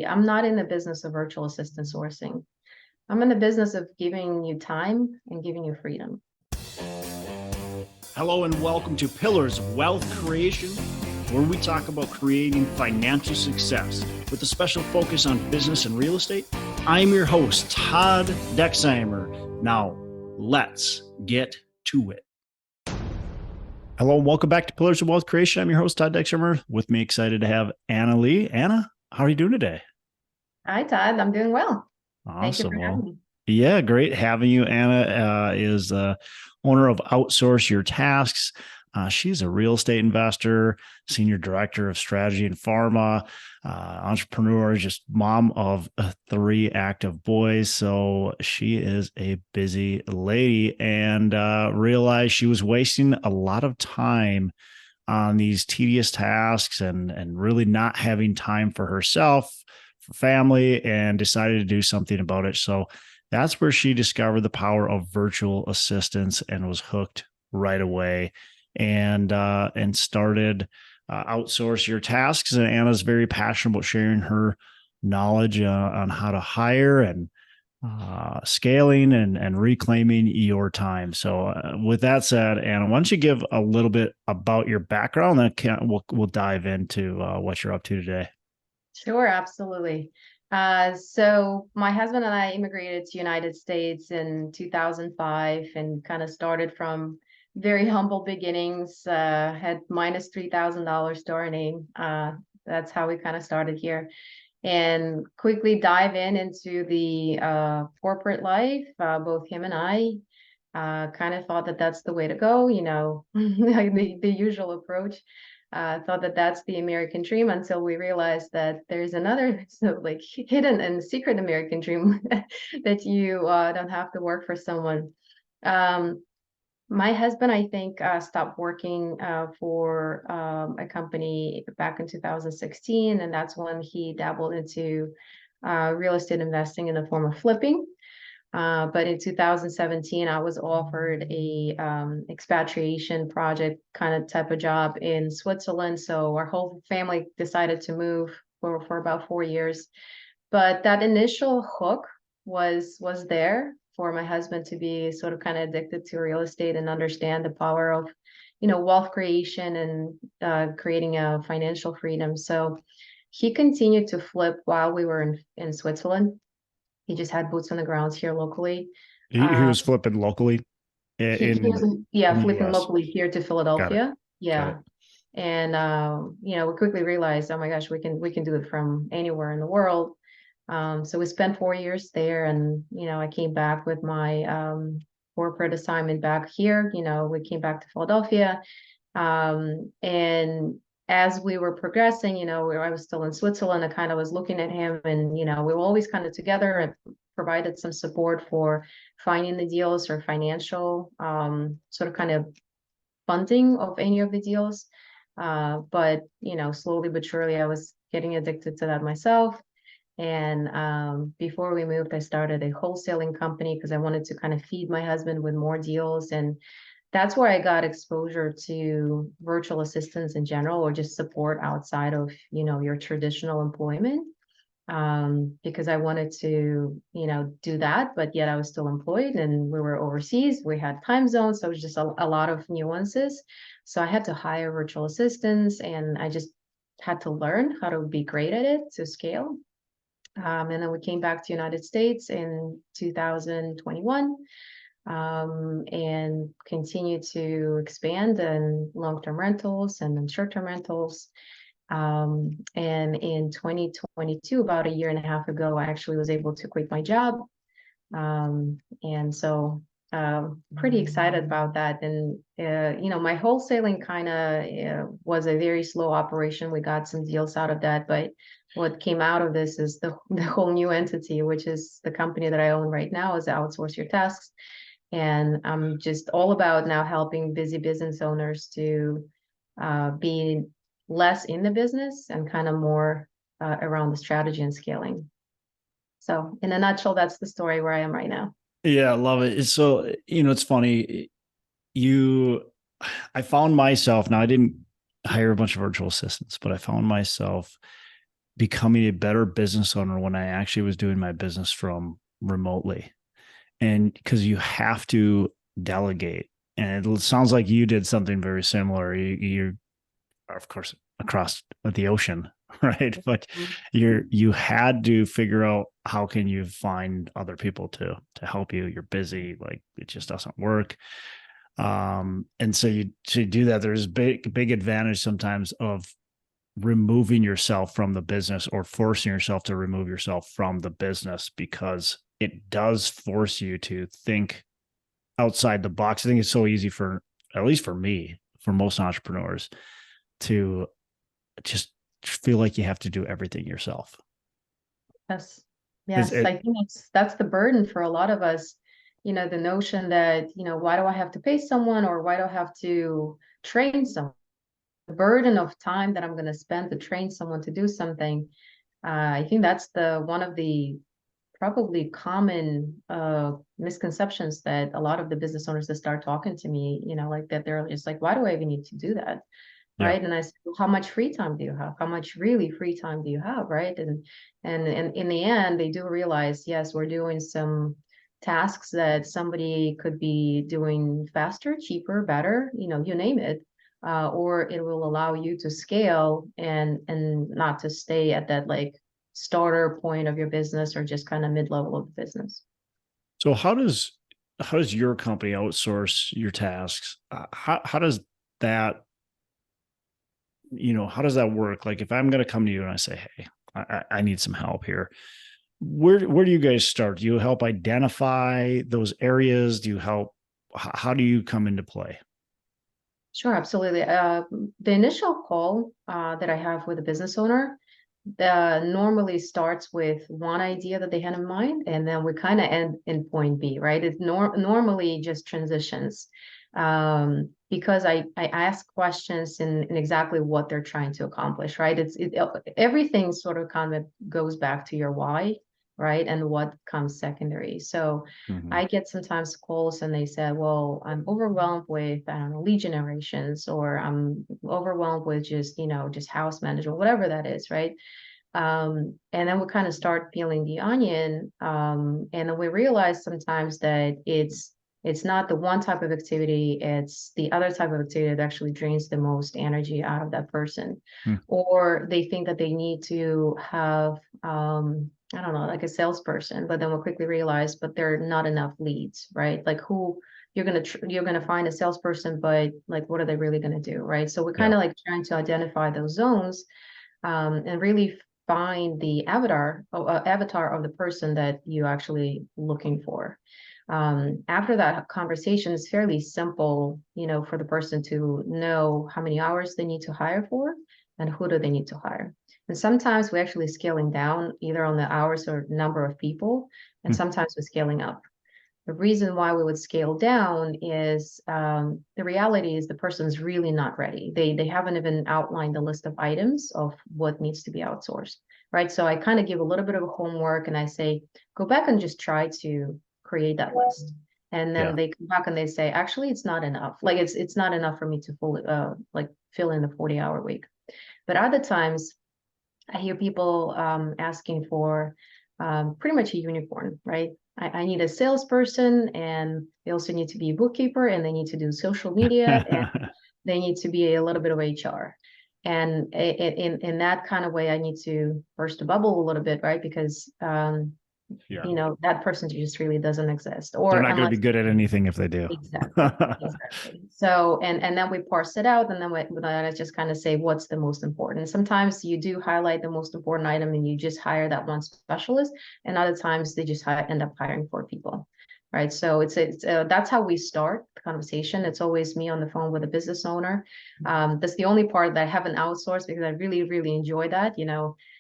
I'm not in the business of virtual assistant sourcing. I'm in the business of giving you time and giving you freedom. Hello and welcome to Pillars of Wealth Creation, where we talk about creating financial success with a special focus on business and real estate. I'm your host, Todd Dexheimer. Now, let's get to it. Hello and welcome back to Pillars of Wealth Creation. I'm your host, Todd Dexheimer. With me, excited to have Anna Lee. Anna, how are you doing today? Hi, Todd. I'm doing well. Awesome. Thank you for having me. Yeah, great having you. Anna is owner of Outsource Your Tasks. She's a real estate investor, senior director of strategy and pharma, entrepreneur, just mom of 3 active boys. So she is a busy lady, and realized she was wasting a lot of time on these tedious tasks and really not having time for herself, for family, and decided to do something about it. So that's where she discovered the power of virtual assistants and was hooked right away, and started Outsource Your Tasks. And Anna's very passionate about sharing her knowledge on how to hire and scaling and reclaiming your time. So with that said, Anna, why don't you give a little bit about your background, then we'll dive into what you're up to today. Sure, absolutely. So my husband and I immigrated to United States in 2005 and kind of started from very humble beginnings, had minus $3,000 to our name. That's how we kind of started here, and quickly dive into the corporate life. Both him and I kind of thought that that's the way to go, like the usual approach. Thought that that's the American dream until we realized that there's another hidden and secret American dream that you don't have to work for someone. My husband, I think, stopped working for a company back in 2016, and that's when he dabbled into real estate investing in the form of flipping. But in 2017, I was offered a expatriation project kind of type of job in Switzerland. So our whole family decided to move for about 4 years. But that initial hook was there for my husband to be sort of kind of addicted to real estate and understand the power of, wealth creation and creating a financial freedom. So he continued to flip while we were in Switzerland. He just had boots on the ground here locally. He was flipping locally He in was, the flipping US. locally here to Got it. Philadelphia. Got Yeah. it. And we quickly realized, oh my gosh, we can do it from anywhere in the world. So we spent 4 years there, and I came back with my corporate assignment back here. We came back to Philadelphia, and as we were progressing, I was still in Switzerland. I kind of was looking at him, and we were always kind of together and provided some support for finding the deals or financial sort of kind of funding of any of the deals. But slowly but surely, I was getting addicted to that myself. And before we moved, I started a wholesaling company because I wanted to kind of feed my husband with more deals. And that's where I got exposure to virtual assistants in general, or just support outside of, your traditional employment. Because I wanted to, do that, but yet I was still employed and we were overseas. We had time zones. So it was just a lot of nuances. So I had to hire virtual assistants, and I just had to learn how to be great at it to scale. And then we came back to United States in 2021, and continued to expand in long-term rentals and then short-term rentals. And in 2022, about a year and a half ago, I actually was able to quit my job. And so pretty excited about that. And, my wholesaling kind of was a very slow operation. We got some deals out of that, but what came out of this is the whole new entity, which is the company that I own right now, is Outsource Your Tasks. And I'm just all about now helping busy business owners to be less in the business and kind of more around the strategy and scaling. So in a nutshell, that's the story where I am right now. Yeah, I love it. So, it's funny. I found myself, now I didn't hire a bunch of virtual assistants, but I found myself becoming a better business owner when I actually was doing my business from remotely. And because you have to delegate. And it sounds like you did something very similar. You are, of course, across the ocean, right? But you had to figure out how can you find other people to help you. You're busy, like it just doesn't work. And so you to do that, there's big advantage sometimes of removing yourself from the business or forcing yourself to remove yourself from the business, because it does force you to think outside the box. I think it's so easy for, at least for me, for most entrepreneurs, to just feel like you have to do everything yourself. Yes. Is Yes. it? I think that's the burden for a lot of us. The notion that, why do I have to pay someone, or why do I have to train someone? The burden of time that I'm going to spend to train someone to do something. I think that's the one of the probably common misconceptions that a lot of the business owners that start talking to me, like that they're just like, why do I even need to do that? Yeah. Right. And I said, well, how much free time do you have? How much really free time do you have? Right. And in the end, they do realize, yes, we're doing some tasks that somebody could be doing faster, cheaper, better, you name it. Or it will allow you to scale and not to stay at that like starter point of your business or just kind of mid-level of the business. So how does your company outsource your tasks? How does that, how does that work? Like if I'm going to come to you and I say, hey, I need some help here. Where do you guys start? Do you help identify those areas? Do you help? How do you come into play? Sure, absolutely. The initial call that I have with a business owner normally starts with one idea that they had in mind, and then we kind of end in point B, right? It normally just transitions because I ask questions in exactly what they're trying to accomplish, right? Everything sort of kind of goes back to your why, right? And what comes secondary. So Mhm. I get sometimes calls and they said, well, I'm overwhelmed with, I don't know, lead generations, or I'm overwhelmed with just house management, whatever that is, right? And then we kind of start peeling the onion. And then we realize sometimes that it's not the one type of activity, it's the other type of activity that actually drains the most energy out of that person. Hmm. Or they think that they need to have I don't know, like a salesperson, but then we'll quickly realize, but there are not enough leads, right? Like who you're gonna find a salesperson, but like what are they really gonna do, right? So we're kind Yeah. of like trying to identify those zones and really find the avatar of the person that you're actually looking for. After that conversation, it's fairly simple, for the person to know how many hours they need to hire for and who do they need to hire. And sometimes we're actually scaling down either on the hours or number of people, and Hmm. sometimes we're scaling up. The reason why we would scale down is the reality is the person's really not ready. They haven't even outlined the list of items of what needs to be outsourced, right? So I kind of give a little bit of homework and I say, go back and just try to create that list. And then Yeah. they come back and they say, actually, it's not enough. Like it's not enough for me to fully like fill in the 40-hour week. But other times I hear people asking for pretty much a unicorn, right? I need a salesperson, and they also need to be a bookkeeper, and they need to do social media, and they need to be a little bit of HR. And in that kind of way, I need to burst the bubble a little bit, right? Because Yeah. that person just really doesn't exist, They're or not going to be unless good at anything if they do. exactly, exactly. So, and then we parse it out, and then I just kind of say what's the most important. Sometimes you do highlight the most important item, and you just hire that one specialist, and other times they just end up hiring four people, right? So it's that's how we start the conversation. It's always me on the phone with a business owner. That's the only part that I haven't outsourced because I really, really enjoy that.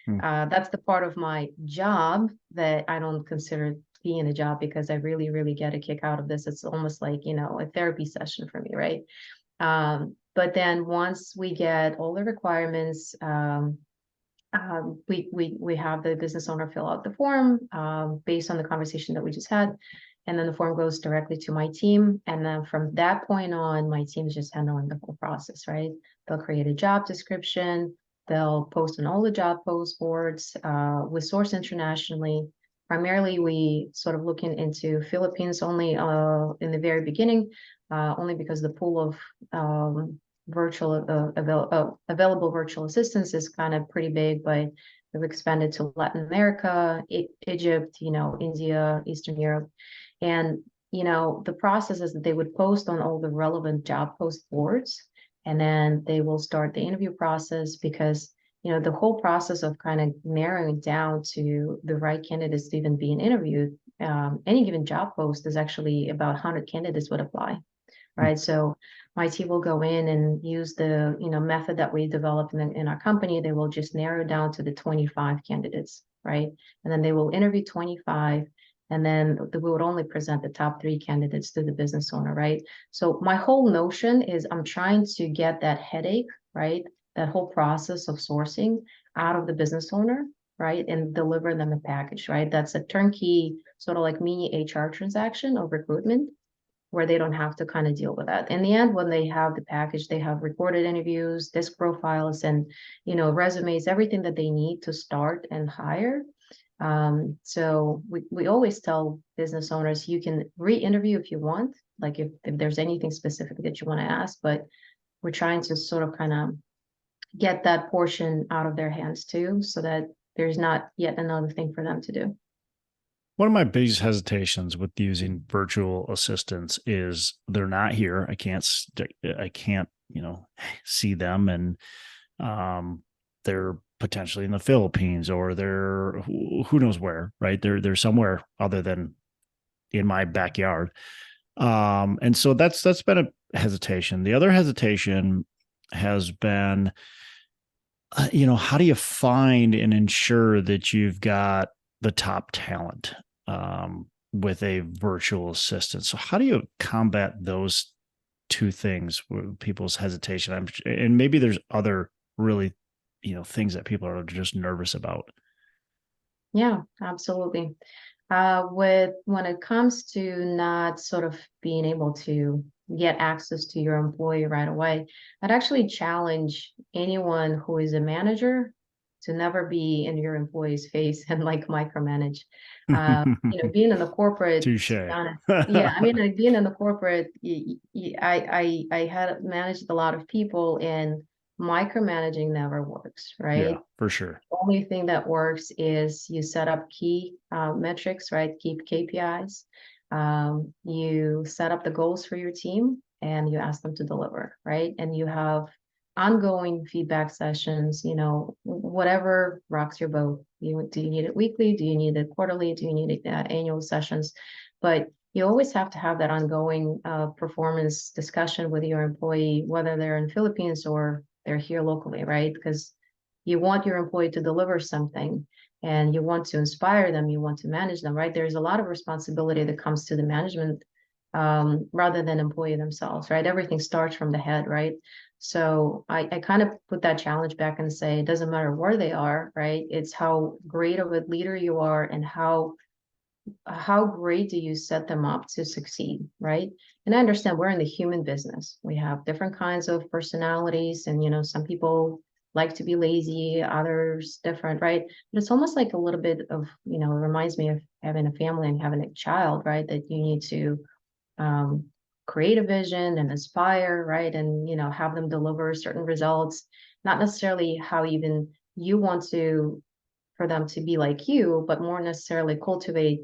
Hmm. That's the part of my job that I don't consider being a job because I really, really get a kick out of this. It's almost like, a therapy session for me, right? But then once we get all the requirements, we have the business owner fill out the form based on the conversation that we just had. And then the form goes directly to my team. And then from that point on, my team is just handling the whole process, right? They'll create a job description. They'll post on all the job post boards. We source internationally. Primarily, we sort of looking into Philippines only in the very beginning, only because the pool of available virtual assistants is kind of pretty big, but we've expanded to Latin America, Egypt, India, Eastern Europe. And, the process is that they would post on all the relevant job post boards, and then they will start the interview process because, the whole process of kind of narrowing down to the right candidates to even being interviewed, any given job post is actually about 100 candidates would apply, right? So my team will go in and use the method that we developed in our company. They will just narrow down to the 25 candidates, right? And then they will interview 25, and then we would only present the top 3 candidates to the business owner, right? So my whole notion is I'm trying to get that headache, right? That whole process of sourcing out of the business owner, right? And deliver them a package, right? That's a turnkey, sort of like mini HR transaction of recruitment, where they don't have to kind of deal with that. In the end, when they have the package, they have recorded interviews, disc profiles, and resumes, everything that they need to start and hire. So we always tell business owners, you can re-interview if you want, like if there's anything specific that you want to ask, but we're trying to sort of kind of get that portion out of their hands too, so that there's not yet another thing for them to do. One of my biggest hesitations with using virtual assistants is they're not here. I can't, see them, and they're potentially in the Philippines, or they're who knows where, right? They're somewhere other than in my backyard. And so that's been a hesitation. The other hesitation has been, how do you find and ensure that you've got the top talent with a virtual assistant? So how do you combat those two things with people's hesitation? And maybe there's other really, things that people are just nervous about. Yeah, absolutely. When it comes to not sort of being able to get access to your employee right away, I'd actually challenge anyone who is a manager to never be in your employee's face and like micromanage. Being in the corporate, Touche. to be honest, yeah, I mean, like being in the corporate, I had managed a lot of people, and micromanaging never works, Yeah, right? for sure. Only thing that works is you set up key metrics, right? Keep KPIs. You set up the goals for your team and you ask them to deliver, right? And you have ongoing feedback sessions, whatever rocks your boat. Do you need it weekly? Do you need it quarterly? Do you need it annual sessions? But you always have to have that ongoing performance discussion with your employee, whether they're in Philippines or they're here locally, right? Because you want your employee to deliver something, and you want to inspire them, you want to manage them, right? There's a lot of responsibility that comes to the management, rather than employee themselves, right? Everything starts from the head, right? So I kind of put that challenge back and say, it doesn't matter where they are, right? It's how great of a leader you are, and how great do you set them up to succeed, right? And I understand we're in the human business. We have different kinds of personalities, and some people like to be lazy, others different, right? But it's almost like a little bit of, it reminds me of having a family and having a child, right? That you need to um, create a vision and aspire, right? And have them deliver certain results, not necessarily how even you want to for them to be like you, but more necessarily cultivate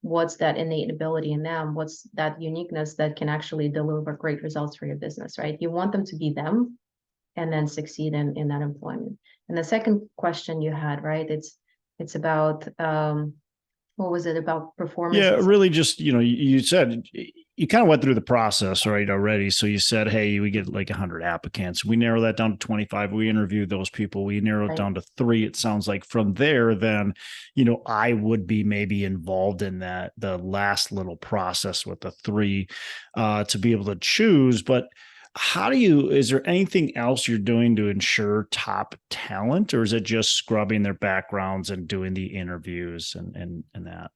what's that innate ability in them, what's that uniqueness that can actually deliver great results for your business, right? You want them to be them and then succeed in that employment. And the second question you had, right? It's about what was it about performance? Yeah, really just, you said you kind of went through the process, right, already. So you said, hey, we get like 100 applicants. We narrow that down to 25. We interview those people. We narrow it down to 3. It sounds like from there, then, I would be maybe involved in the last little process with the 3 to be able to choose. But is there anything else you're doing to ensure top talent, or is it just scrubbing their backgrounds and doing the interviews and that?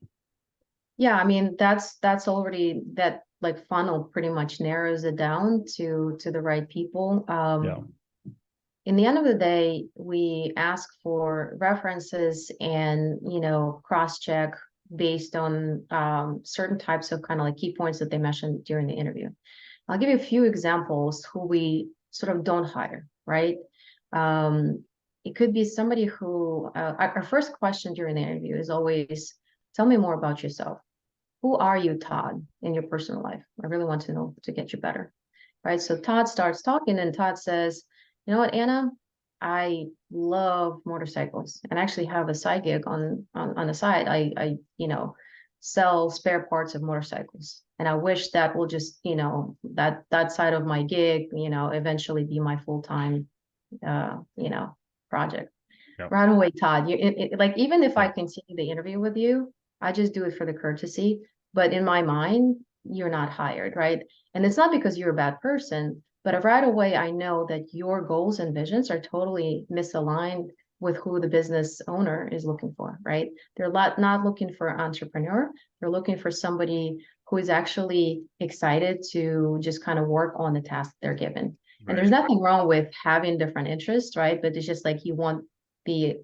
Yeah, I mean, that's already that like funnel pretty much narrows it down to the right people. Yeah. in the end of the day, we ask for references and, cross-check based on certain types of kind of like key points that they mentioned during the interview. I'll give you a few examples who we sort of don't hire, right? It could be somebody who, our first question during the interview is always, tell me more about yourself. Who are you, Todd, in your personal life? I really want to know to get you better, right? So Todd starts talking and Todd says, you know what, Anna, I love motorcycles and actually have a side gig on the side. I sell spare parts of motorcycles. And I wish that will just, that side of my gig, eventually be my full-time, uh, you know, project. Yep. Right away, Todd. Like even if I Yep. continue the interview with you, I just do it for the courtesy. But in my mind, you're not hired, right? And it's not because you're a bad person, but right away I know that your goals and visions are totally misaligned with who the business owner is looking for, right? They're not looking for an entrepreneur. They're looking for somebody who is actually excited to just kind of work on the task they're given. And there's Right. nothing wrong with having different interests, right? But it's just like you want the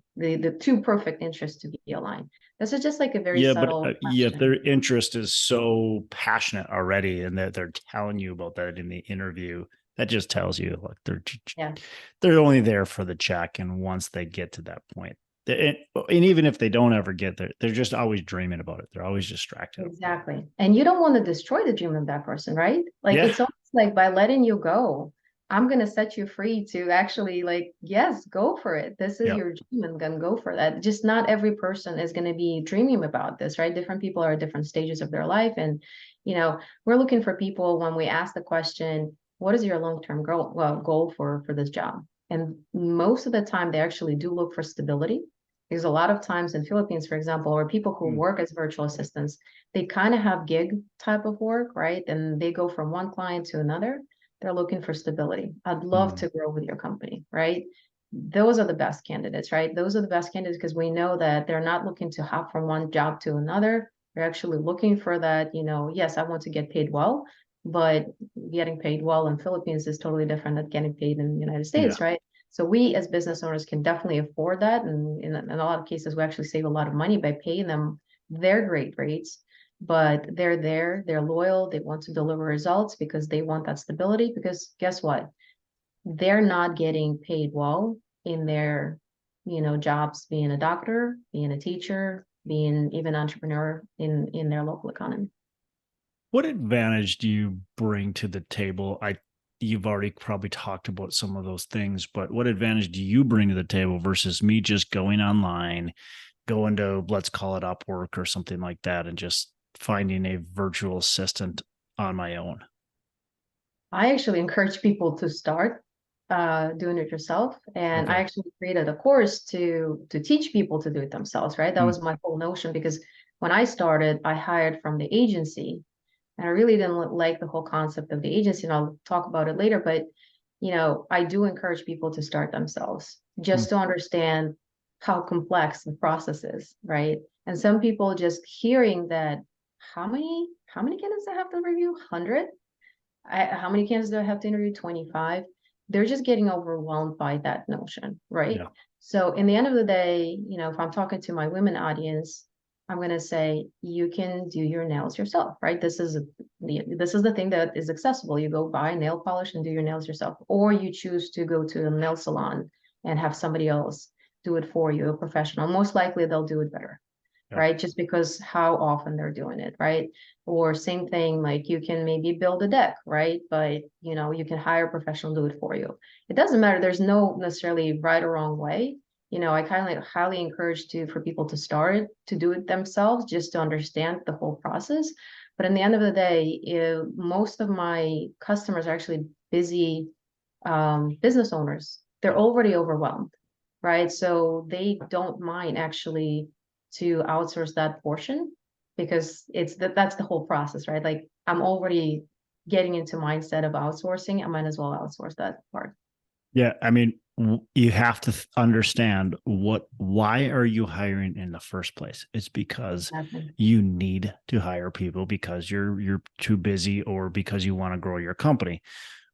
two perfect interests to be aligned. This is just like a very Yeah, but subtle yeah, if question. their interest is so passionate already, and that they're telling you about that in the interview, that just tells you like Yeah, they're only there for the check, and once they get to that point, and even if they don't ever get there, they're just always dreaming about it. They're always distracted. exactly. And you don't want to destroy the dream of that person, right? Like Yeah, it's almost like by letting you go, I'm gonna set you free to actually like, yes, go for it. This is yeah. your dream and gonna go for that. Just not every person is gonna be dreaming about this, right? Different people are at different stages of their life. And we're looking for people when we ask the question, what is your long-term goal for this job? And most of the time they actually do look for stability. Because a lot of times in Philippines, for example, or people who Mm, work as virtual assistants, they kind of have gig type of work, right? And they go from one client to another. They're looking for stability. I'd love mm. to grow with your company, right? Those are the best candidates, right? Those are the best candidates because we know that they're not looking to hop from one job to another. They're actually looking for that, yes, I want to get paid well, but getting paid well in Philippines is totally different than getting paid in the United Yeah. States, right? So we as business owners can definitely afford that. And in a lot of cases, we actually save a lot of money by paying them their great rates, but they're there, they're loyal, they want to deliver results because they want that stability. Because guess what? They're not getting paid well in their, jobs, being a doctor, being a teacher, being even entrepreneur in their local economy. What advantage do you bring to the table? You've already probably talked about some of those things, but what advantage do you bring to the table versus me just going online, going to, let's call it Upwork or something like that, and just finding a virtual assistant on my own? I actually encourage people to start doing it yourself. And I Okay. actually created a course to teach people to do it themselves, right? That Mm, was my whole notion because when I started, I hired from the agency and I really didn't like the whole concept of the agency. And I'll talk about it later, but I do encourage people to start themselves mm. just to understand how complex the process is, right? And some people just hearing that how many candidates I have to review? 100? How many candidates do I have to interview? 25. They're just getting overwhelmed by that notion, right? Yeah. So in the end of the day, if I'm talking to my women audience, I'm gonna say you can do your nails yourself, right? This is the thing that is accessible. You go buy nail polish and do your nails yourself, or you choose to go to a nail salon and have somebody else do it for you, a professional. Most likely they'll do it better, Yep. right? Just because how often they're doing it, right? Or same thing, like you can maybe build a deck, right? But you can hire a professional to do it for you. It doesn't matter. There's no necessarily right or wrong way. I kind of like highly encourage for people to start to do it themselves just to understand the whole process. But in the end of the day, most of my customers are actually busy business owners. They're Yeah. already overwhelmed, right? So they don't mind actually to outsource that portion because that's the whole process, right? Like I'm already getting into mindset of outsourcing. I might as well outsource that part. Yeah. I mean, you have to understand why are you hiring in the first place? It's because Exactly. you need to hire people because you're too busy or because you want to grow your company.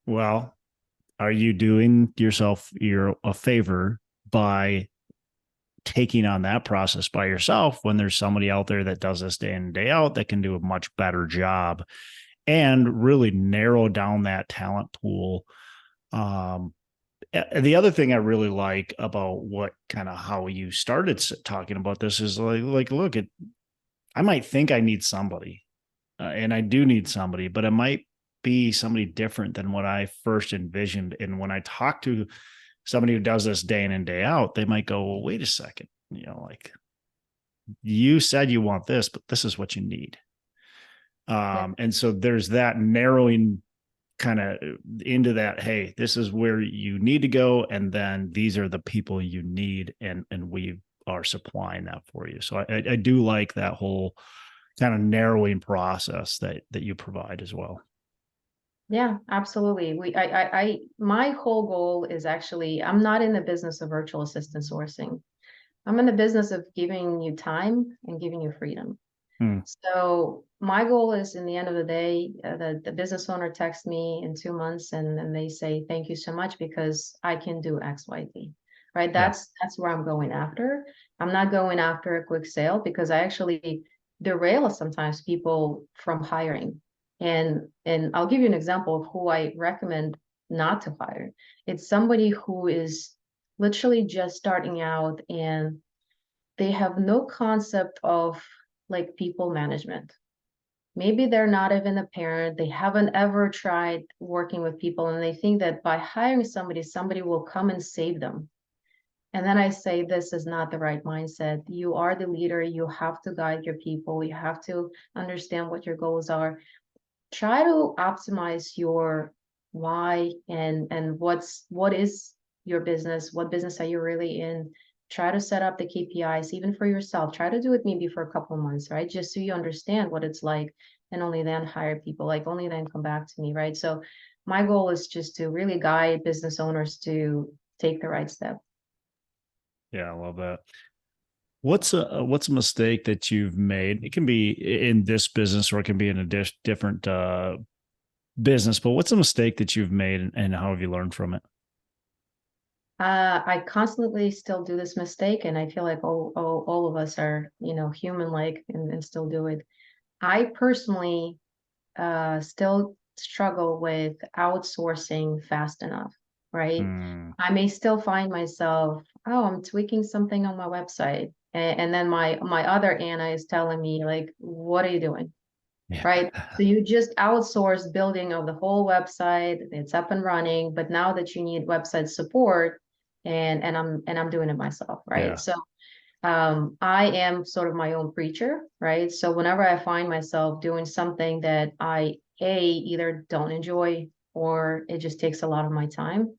Well, are you doing yourself a favor by taking on that process by yourself when there's somebody out there that does this day in and day out that can do a much better job and really narrow down that talent pool? The other thing I really like about what kind of how you started talking about this is look, I might think I need somebody, and I do need somebody, but it might be somebody different than what I first envisioned. And when I talk to somebody who does this day in and day out, they might go, well, wait a second, like you said you want this, but this is what you need. Yeah. And so there's that narrowing kind of into that, hey, this is where you need to go, and then these are the people you need, and we are supplying that for you. So I do like that whole kind of narrowing process that you provide as well. Yeah, absolutely. My whole goal is actually, I'm not in the business of virtual assistant sourcing. I'm in the business of giving you time and giving you freedom. Hmm. So my goal is, in the end of the day, the business owner texts me in 2 months, and they say, thank you so much because I can do X, Y, Z. Right? Yeah. That's where I'm going after. I'm not going after a quick sale because I actually derail sometimes people from hiring. And I'll give you an example of who I recommend not to hire. It's somebody who is literally just starting out, and they have no concept of like people management. Maybe they're not even a parent. They haven't ever tried working with people, and they think that by hiring somebody, somebody will come and save them. And then I say, this is not the right mindset. You are the leader. You have to guide your people. You have to understand what your goals are. Try to optimize your why, and what is your business? What business are you really in? Try to set up the KPIs even for yourself. Try to do it maybe for a couple of months, right? Just so you understand what it's like, and only then hire people, like only then come back to me, right? So my goal is just to really guide business owners to take the right step. Yeah, I love that. What's a mistake that you've made? It can be in this business or it can be in a different business, but what's a mistake that you've made, and how have you learned from it? I constantly still do this mistake, and I feel like all of us are, human like, and still do it. I personally still struggle with outsourcing fast enough, right? Hmm. I may still find myself, oh, I'm tweaking something on my website. And then my other Anna is telling me, like, what are you doing? Yeah. Right? So you just outsource building of the whole website, it's up and running, but now that you need website support, and I'm doing it myself, right? Yeah. So I am sort of my own preacher, right? So whenever I find myself doing something that I either don't enjoy, or it just takes a lot of my time,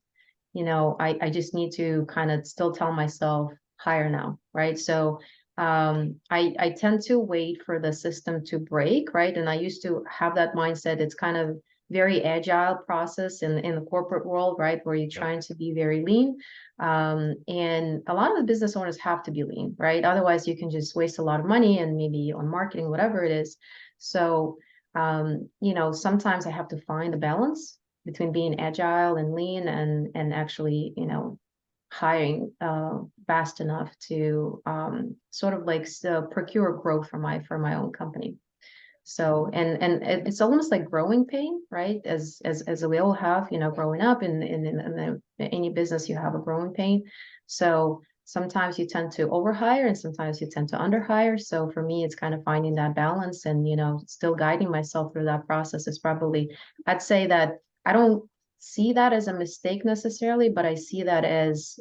I just need to kind of still tell myself higher now, right? So I tend to wait for the system to break, right? And I used to have that mindset. It's kind of very agile process in the corporate world, right? Where you're Yep. trying to be very lean. And a lot of the business owners have to be lean, right? Otherwise, you can just waste a lot of money and maybe on marketing, whatever it is. So, sometimes I have to find a balance between being agile and lean, and actually, hiring fast enough to sort of like procure growth for my own company. So, it's almost like growing pain, right? As we all have, growing up in any business, you have a growing pain. So sometimes you tend to overhire, and sometimes you tend to underhire. So for me, it's kind of finding that balance, and still guiding myself through that process is probably, I'd say that I don't see that as a mistake necessarily, but I see that as,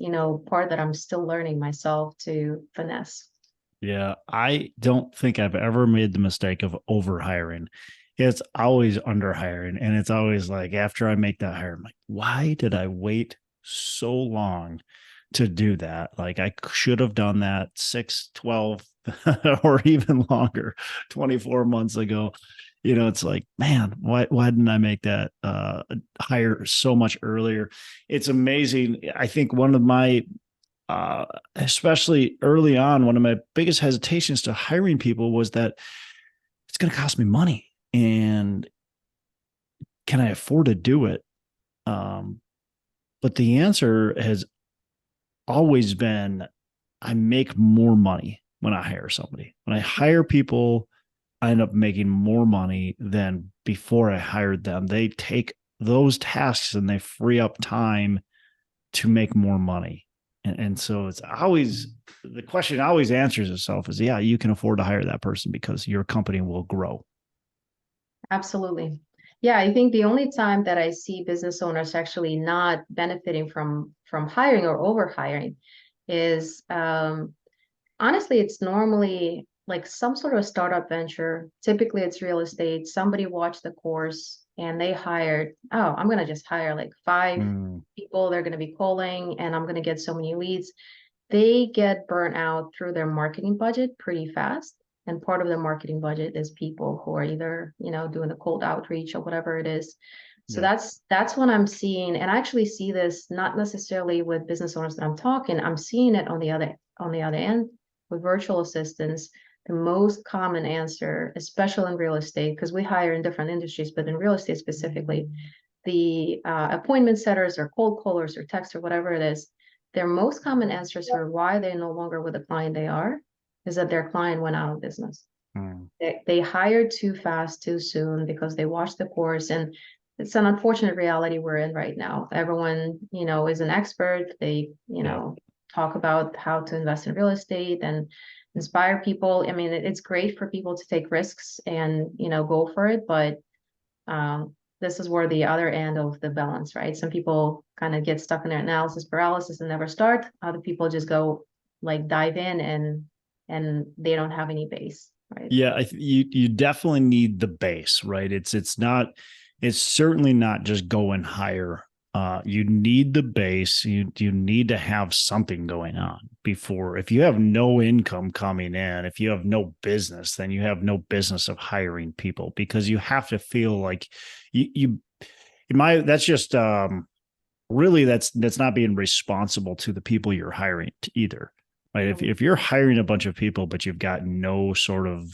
part that I'm still learning myself to finesse. Yeah. I don't think I've ever made the mistake of over hiring. It's always under hiring. And it's always like after I make that hire, I'm like, why did I wait so long to do that? Like I should have done that 6, 12, or even longer, 24 months ago. It's like, man, why didn't I make that hire so much earlier? It's amazing. I think one of my especially early on, one of my biggest hesitations to hiring people was that it's going to cost me money, and can I afford to do it? Um, But the answer has always been, I make more money when I hire somebody. When I hire people, I end up making more money than before I hired them. They take those tasks and they free up time to make more money. And so it's always, the question always answers itself is, yeah, you can afford to hire that person because your company will grow. Absolutely. Yeah, I think the only time that I see business owners actually not benefiting from hiring or over hiring is honestly, it's normally like some sort of a startup venture. Typically, it's real estate. Somebody watched the course and they hired, oh, I'm gonna just hire like five Mm, people. They're gonna be calling and I'm gonna get so many leads. They get burnt out through their marketing budget pretty fast. And part of the marketing budget is people who are either, doing the cold outreach or whatever it is. So yeah. that's what I'm seeing. And I actually see this not necessarily with business owners that I'm talking. I'm seeing it on the other end with virtual assistants. The most common answer, especially in real estate, because we hire in different industries, but in real estate specifically, the appointment setters or cold callers or text or whatever it is, their most common answers for why they're no longer with the client they are is that their client went out of business. Mm, They hired too fast, too soon because they watched the course. And it's an unfortunate reality we're in right now. Everyone, is an expert. They, yeah. talk about how to invest in real estate and inspire people. I mean, it's great for people to take risks and, go for it, but this is where the other end of the balance, right? Some people kind of get stuck in their analysis paralysis and never start. Other people just go like dive in and they don't have any base, right? Yeah, you definitely need the base, right? It's certainly not just go and hire. You need the base. You need to have something going on before. If you have no income coming in, if you have no business, then you have no business of hiring people because you have to feel like you that's just really that's not being responsible to the people you're hiring either, right? If you're hiring a bunch of people but you've got no sort of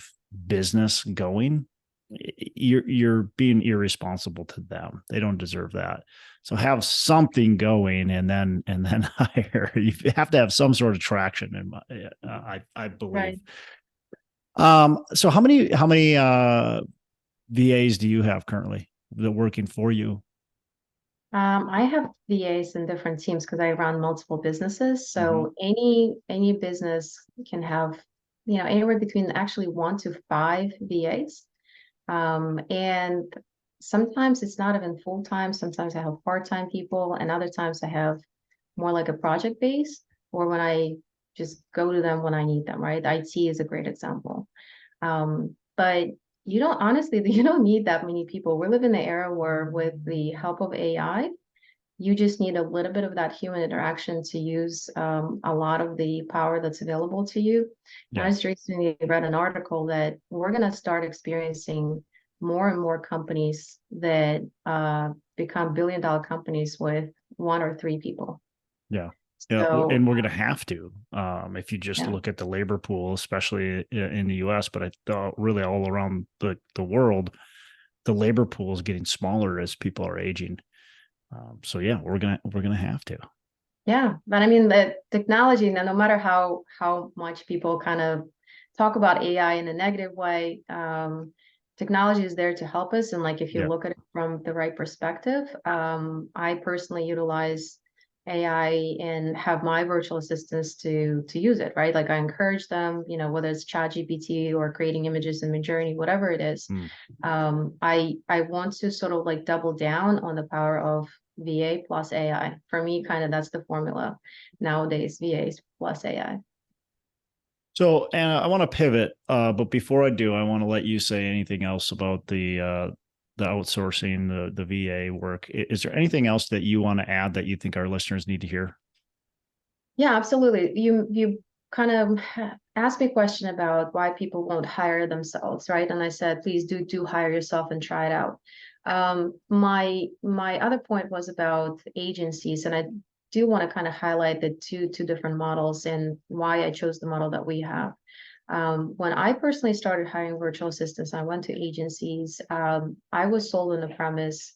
business going, you're being irresponsible to them. They don't deserve that. So have something going and then hire. You have to have some sort of traction in I believe. Right. So how many VAs do you have currently that are working for you? I have VAs in different teams because I run multiple businesses. Mm-hmm. So any business can have, anywhere between actually 1 to 5 VAs. And sometimes it's not even full time. Sometimes I have part-time people, and other times I have more like a project base, or when I just go to them when I need them, right? IT is a great example. But you don't honestly, you don't need that many people. We live in the era where with the help of AI, you just need a little bit of that human interaction to use a lot of the power that's available to you. And I Yeah. just recently read an article that we're going to start experiencing more and more companies that become billion-dollar companies with 1 or 3 people. Yeah. Yeah. So, And we're going to have to, if you just yeah. look at the labor pool, especially in the US, but I thought really all around the world, the labor pool is getting smaller as people are aging. So yeah, we're gonna have to. Yeah, but I mean the technology, now no matter how much people kind of talk about AI in a negative way, technology is there to help us. And like if you Yeah. look at it from the right perspective, I personally utilize AI and have my virtual assistants to use it, right? Like I encourage them, whether it's ChatGPT or creating images in Midjourney, whatever it is. Mm. I want to sort of like double down on the power of VA plus AI. For me, kind of that's the formula nowadays, VAs plus AI. So, Anna, I want to pivot, but before I do, I want to let you say anything else about the outsourcing, the VA work. Is there anything else that you want to add that you think our listeners need to hear? Yeah, absolutely. You kind of asked me a question about why people won't hire themselves, right? And I said, please do hire yourself and try it out. My other point was about agencies, and I do want to kind of highlight the two different models and why I chose the model that we have. When I personally started hiring virtual assistants, I went to agencies. I was sold on the premise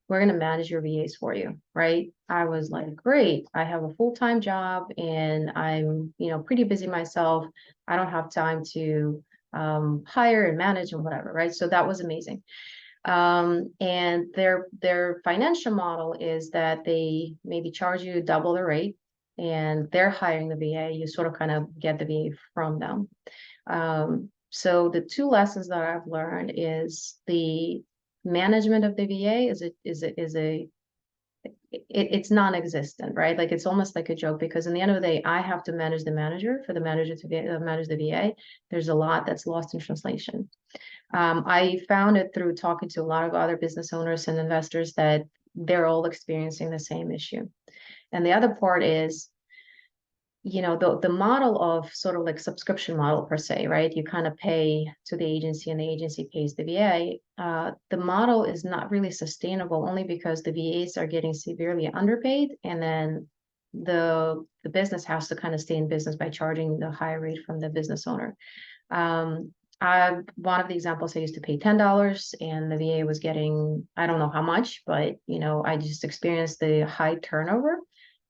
we're going to manage your VAs for you, right? I was like, great. I have a full-time job and I'm, pretty busy myself. I don't have time to hire and manage and whatever, right? So that was amazing. And their financial model is that they maybe charge you double the rate and they're hiring the VA. You sort of kind of get the VA from them. So the two lessons that I've learned is the management of the VA it's non-existent, right? Like it's almost like a joke because in the end of the day, I have to manage the manager for the manager to manage the VA. There's a lot that's lost in translation. I found it through talking to a lot of other business owners and investors that they're all experiencing the same issue. And the other part is, the model of sort of like subscription model per se, right? You kind of pay to the agency and the agency pays the VA. The model is not really sustainable only because the VAs are getting severely underpaid, and then the business has to kind of stay in business by charging the higher rate from the business owner. One of the examples, I used to pay $10 and the VA was getting, I don't know how much, but I just experienced the high turnover.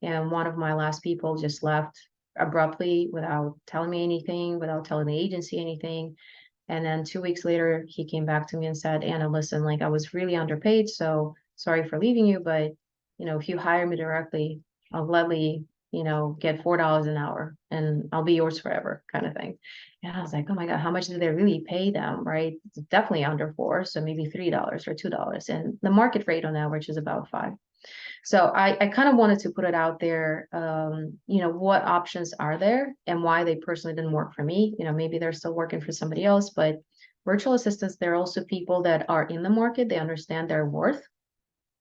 And one of my last people just left abruptly without telling me anything, without telling the agency anything. And then 2 weeks later, he came back to me and said, Anna, listen, like I was really underpaid. So sorry for leaving you, but if you hire me directly, I'll gladly, get $4 an hour and I'll be yours forever kind of thing. And I was like, oh my God, how much did they really pay them? Right. It's definitely under four. So maybe $3 or $2. And the market rate on average is about 5. So I kind of wanted to put it out there, what options are there and why they personally didn't work for me. Maybe they're still working for somebody else, but virtual assistants, they're also people that are in the market. They understand their worth.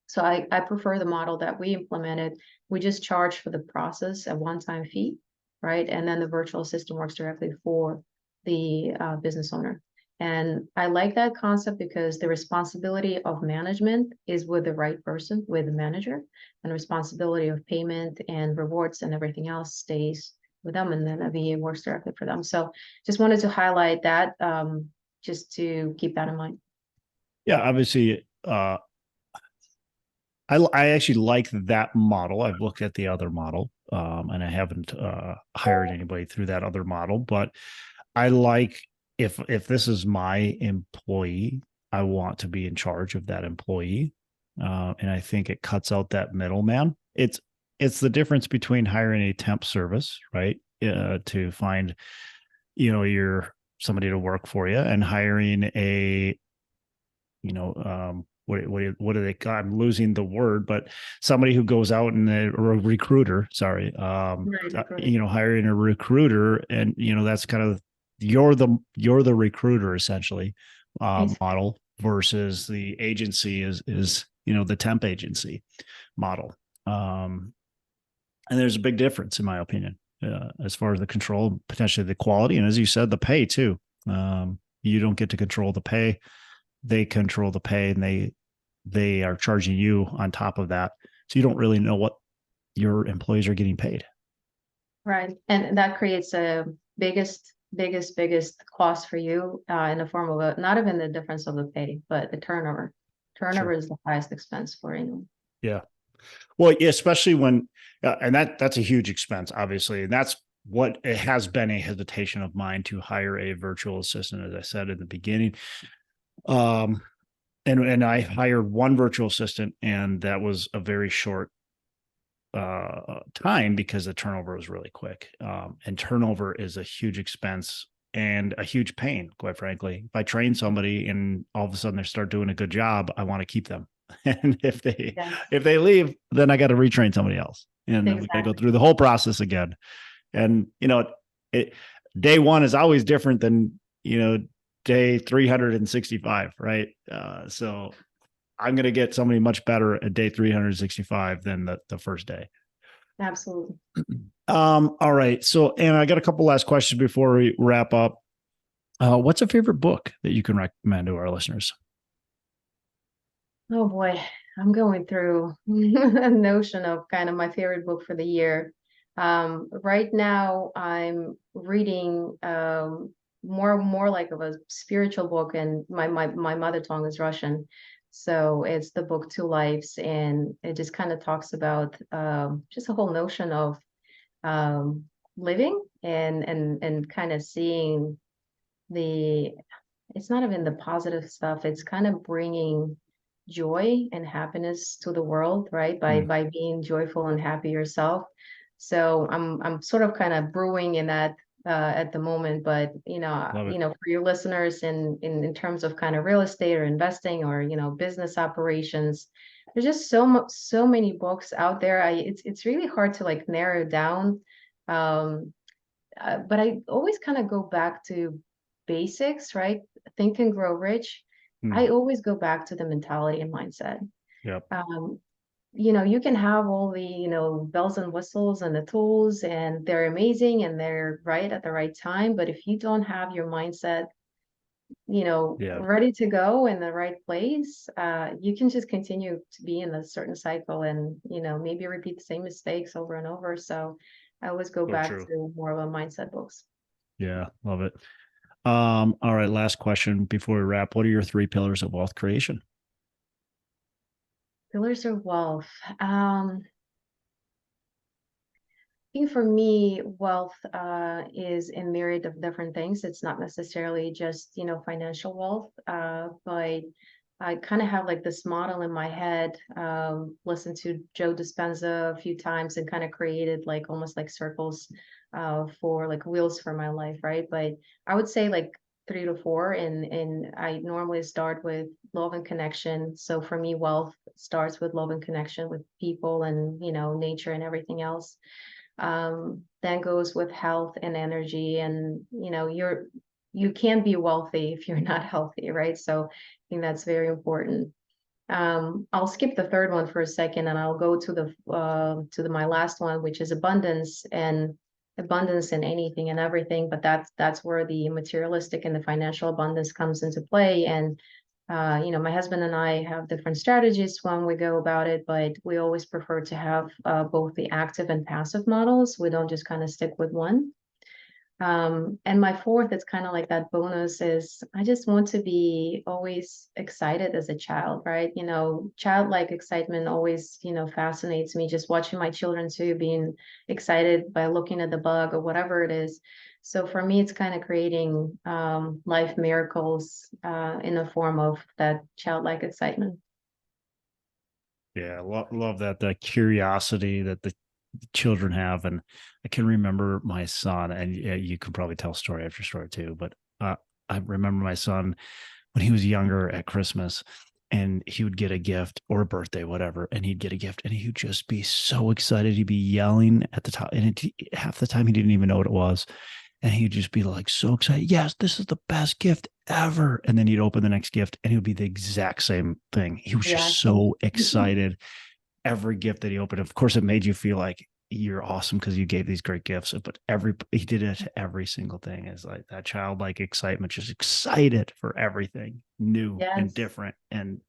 So I prefer the model that we implemented. We just charge for the process a one-time fee, right? And then the virtual assistant works directly for the business owner. And I like that concept because the responsibility of management is with the right person, with the manager, and responsibility of payment and rewards and everything else stays with them. And then a VA works directly for them. So just wanted to highlight that, just to keep that in mind. Yeah, obviously, I actually like that model. I've looked at the other model, and I haven't hired anybody through that other model. But I like if this is my employee, I want to be in charge of that employee, and I think it cuts out that middleman. It's the difference between hiring a temp service, right, to find your somebody to work for you, and hiring a what do they call? I'm losing the word, but somebody who goes out and a recruiter, sorry, Right. hiring a recruiter, and that's kind of you're the recruiter essentially, model versus the agency is the temp agency model, and there's a big difference in my opinion, as far as the control, potentially the quality, and as you said, the pay too. You don't get to control the pay. They control the pay, and they are charging you on top of that. So you don't really know what your employees are getting paid. Right. And that creates a biggest cost for you, in the form of not even the difference of the pay, but the turnover. Turnover Sure. is the highest expense for anyone. Yeah. Well, yeah, especially when, and that's a huge expense, obviously. And that's what it has been a hesitation of mine to hire a virtual assistant, as I said in the beginning. Um, and I hired one virtual assistant, and that was a very short time because the turnover was really quick. And turnover is a huge expense and a huge pain, quite frankly. If I train somebody and all of a sudden they start doing a good job, I want to keep them. And Yes, if they leave, then I got to retrain somebody else. And then we got to go exactly. through the whole process again. And it day one is always different than day 365, right? So I'm going to get somebody much better at day 365 than the first day. Absolutely. All right. So, and I got a couple last questions before we wrap up. What's a favorite book that you can recommend to our listeners? Oh boy, I'm going through a notion of kind of my favorite book for the year. Right now, I'm reading more like of a spiritual book, and my mother tongue is Russian. So it's the book Two Lives, and it just kind of talks about just a whole notion of um, living and kind of seeing the it's not even the positive stuff. It's kind of bringing joy and happiness to the world, right? Mm, By being joyful and happy yourself. So I'm sort of kind of brewing in that at the moment, but love it. for your listeners in terms of kind of real estate or investing or business operations, there's just so many books out there. It's really hard to like narrow down. Um, but I always kind of go back to basics, right? Think and Grow Rich. Mm, I always go back to the mentality and mindset. yep. Um, you can have all the, bells and whistles and the tools, and they're amazing and they're right at the right time. But if you don't have your mindset, Yeah. ready to go in the right place, you can just continue to be in a certain cycle and, maybe repeat the same mistakes over and over. So I always go So back true. to more of a mindset books. Yeah. Love it. All right. Last question before we wrap. What are your three pillars of wealth creation? Pillars of wealth. I think for me, wealth is a myriad of different things. It's not necessarily just, financial wealth, but I kind of have like this model in my head, listened to Joe Dispenza a few times and kind of created like almost like circles for like wheels for my life, right? But I would say like three to four, and I normally start with love and connection. So for me, wealth starts with love and connection with people and, nature and everything else. Then goes with health and energy, and you can't be wealthy if you're not healthy, right? So I think that's very important. I'll skip the third one for a second and I'll go to the my last one, which is abundance, and abundance in anything and everything. But that's where the materialistic and the financial abundance comes into play. And my husband and I have different strategies when we go about it, but we always prefer to have both the active and passive models. We don't just kind of stick with one. And my fourth, it's kind of like that bonus is I just want to be always excited as a child, right? Childlike excitement always, fascinates me. Just watching my children too, being excited by looking at the bug or whatever it is. So for me, it's kind of creating life miracles in the form of that childlike excitement. Yeah. Love that. The curiosity that the children have. And I can remember my son, and yeah, you can probably tell story after story too, but I remember my son when he was younger at Christmas, and he would get a gift or a birthday, whatever, and he'd get a gift and he would just be so excited. He'd be yelling at the top, and half the time he didn't even know what it was. And he'd just be like so excited. Yes, this is the best gift ever. And then he'd open the next gift and it would be the exact same thing. He was just Reaction. so excited every gift that he opened. Of course, it made you feel like you're awesome because you gave these great gifts, but he did it to every single thing. Is like that childlike excitement, just excited for everything new and Yes. different, and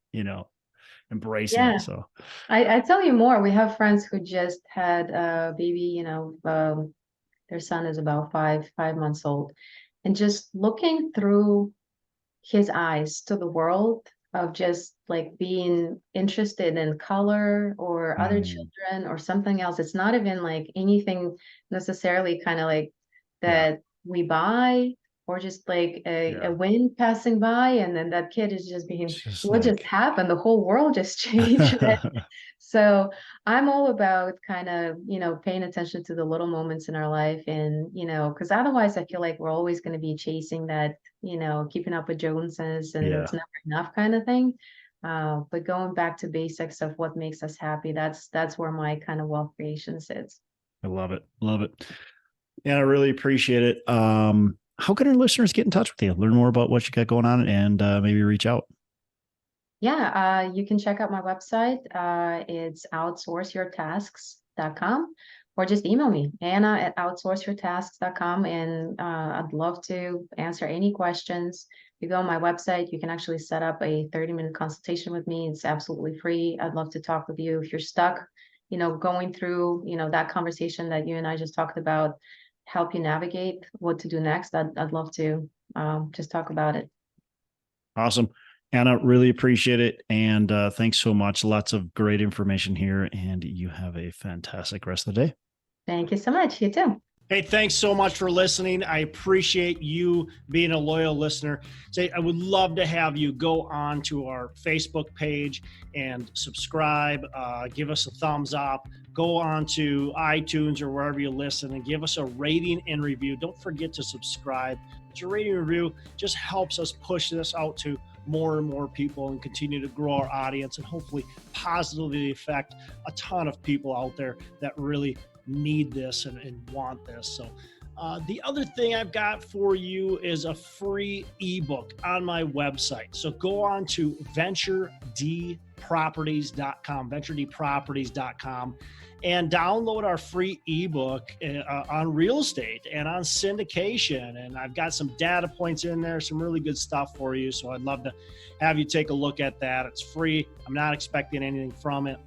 embracing Yeah. it. So I tell you more. We have friends who just had a baby, their son is about 5 months old, and just looking through his eyes to the world of just like being interested in color or other mm, children or something else. It's not even like anything necessarily kind of like yeah, that we buy or just like a yeah, wind passing by, and then that kid is just being, it's just what just like happened? The whole world just changed. So I'm all about kind of, paying attention to the little moments in our life, and, because otherwise I feel like we're always going to be chasing that, keeping up with Joneses, and yeah. it's never enough kind of thing. But going back to basics of what makes us happy, that's where my kind of wealth creation sits. I love it, love it. Yeah, I really appreciate it. How can our listeners get in touch with you, learn more about what you got going on, and maybe reach out? Yeah, you can check out my website. It's outsourceyourtasks.com, or just email me, Anna@outsourceyourtasks.com. And I'd love to answer any questions. If you go on my website, you can actually set up a 30-minute consultation with me. It's absolutely free. I'd love to talk with you. If you're stuck, going through, that conversation that you and I just talked about, help you navigate what to do next. I'd love to just talk about it. Awesome. Anna, really appreciate it. And thanks so much. Lots of great information here. And you have a fantastic rest of the day. Thank you so much. You too. Hey, thanks so much for listening. I appreciate you being a loyal listener. Say, I would love to have you go on to our Facebook page and subscribe. Give us a thumbs up. Go on to iTunes or wherever you listen and give us a rating and review. Don't forget to subscribe. Your rating and review just helps us push this out to more and more people and continue to grow our audience and hopefully positively affect a ton of people out there that really need this and want this. So the other thing I've got for you is a free ebook on my website. So go on to venturedproperties.com, and download our free ebook on real estate and on syndication. And I've got some data points in there, some really good stuff for you. So I'd love to have you take a look at that. It's free. I'm not expecting anything from it.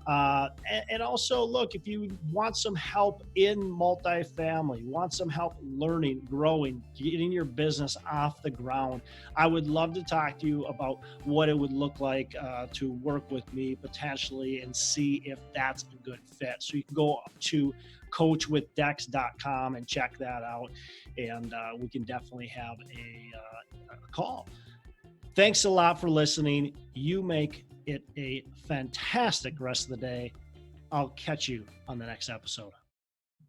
And also, look, if you want some help in multifamily, want some help learning, growing, getting your business off the ground, I would love to talk to you about what it would look like to work with me potentially and see if that's a good fit. So you can go to coachwithdex.com and check that out, and we can definitely have a call. Thanks a lot for listening. You make it a fantastic rest of the day. I'll catch you on the next episode.